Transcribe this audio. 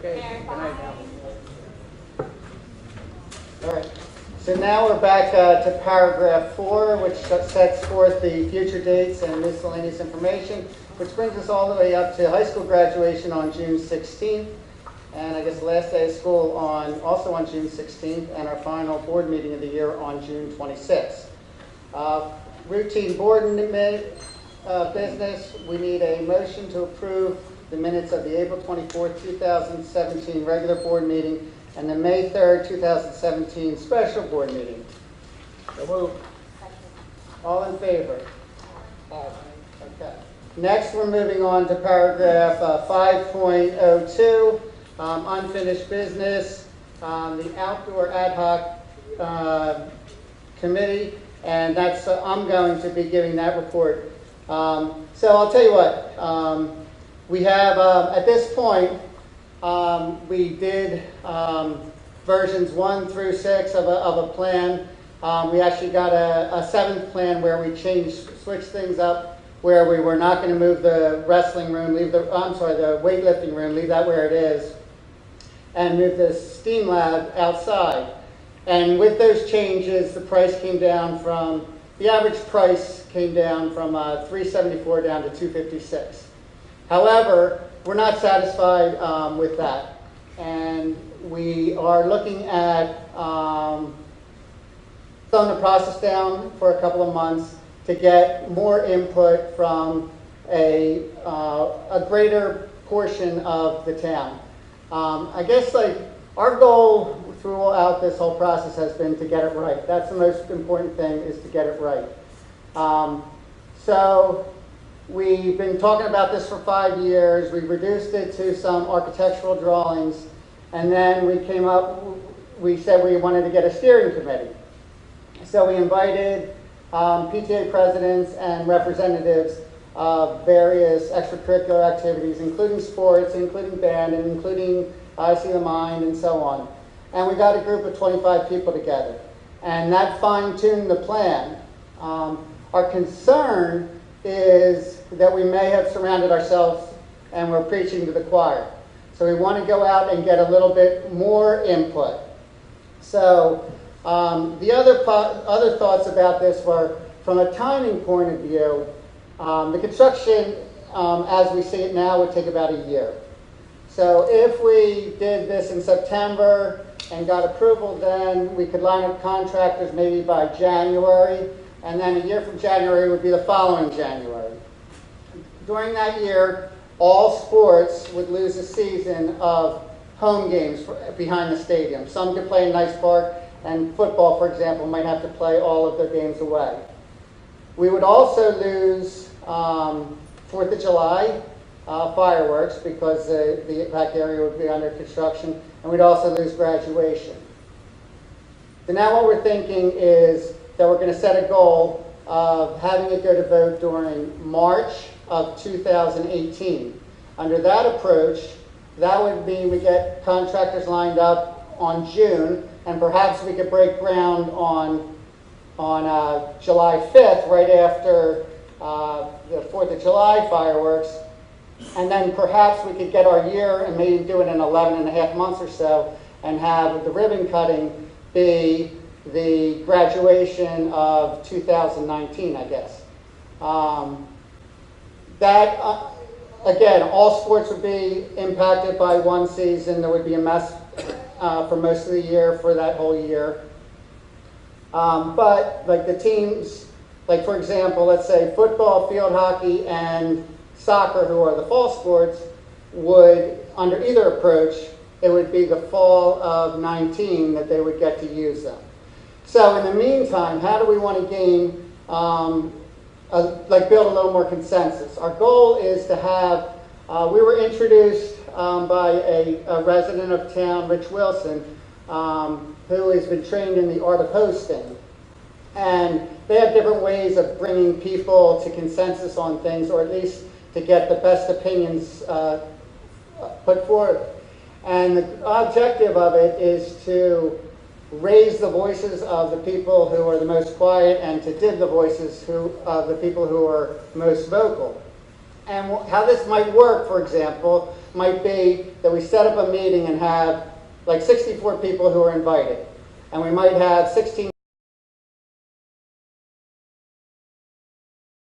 Okay, good night now. All right, so now we're back to paragraph 4, which sets forth the future dates and miscellaneous information, which brings us all the way up to high school graduation on June 16th, and I guess the last day of school also on June 16th, and our final board meeting of the year on June 26th. Routine board business, we need a motion to approve the minutes of the April 24th, 2017 regular board meeting and the May 3rd, 2017 special board meeting. So moved. All in favor? Okay. Next, we're moving on to paragraph 5.02, unfinished business, the outdoor ad hoc committee, and that's I'm going to be giving that report. So I'll tell you what. We have, at this point, we did versions 1 through 6 of a plan. We actually got a 7th plan where we switched things up, where we were not going to move the wrestling room, the weightlifting room, leave that where it is, and move the STEAM lab outside. And with those changes, the average price came down from $374 down to $256. However, we're not satisfied with that, and we are looking at slowing the process down for a couple of months to get more input from a greater portion of the town. I guess our goal throughout this whole process has been to get it right. That's the most important thing, is to get it right. So we've been talking about this for 5 years. We reduced it to some architectural drawings, and then we said we wanted to get a steering committee. So we invited PTA presidents and representatives of various extracurricular activities, including sports, including band, and including I See the Mind, and so on. And we got a group of 25 people together, and that fine-tuned the plan. Our concern is that we may have surrounded ourselves and we're preaching to the choir. So we want to go out and get a little bit more input. So the other thoughts about this were, from a timing point of view, the construction, as we see it now, would take about a year. So if we did this in September and got approval, then we could line up contractors maybe by January, and then a year from January would be the following January. During that year, all sports would lose a season of home games behind the stadium. Some could play in Nice Park, and football, for example, might have to play all of their games away. We would also lose 4th of July fireworks, because the back area would be under construction, and we'd also lose graduation. So now what we're thinking is that we're going to set a goal of having it go to vote during March of 2018. Under that approach, that would mean we get contractors lined up on June, and perhaps we could break ground on July 5th, right after the 4th of July fireworks, and then perhaps we could get our year and maybe do it in 11 and a half months or so, and have the ribbon cutting be the graduation of 2019, I guess. Again, all sports would be impacted by one season. There would be a mess for most of the year, for that whole year. But the teams, for example, let's say football, field hockey, and soccer, who are the fall sports, would, under either approach, it would be the fall of 19 that they would get to use them. So in the meantime, how do we want to gain, build a little more consensus? Our goal is to have, we were introduced by a resident of town, Rich Wilson, who has been trained in the art of hosting. And they have different ways of bringing people to consensus on things, or at least to get the best opinions put forth. And the objective of it is to raise the voices of the people who are the most quiet, and to dim the voices of the people who are most vocal. And how this might work, for example, might be that we set up a meeting and have like 64 people who are invited. And we might have 16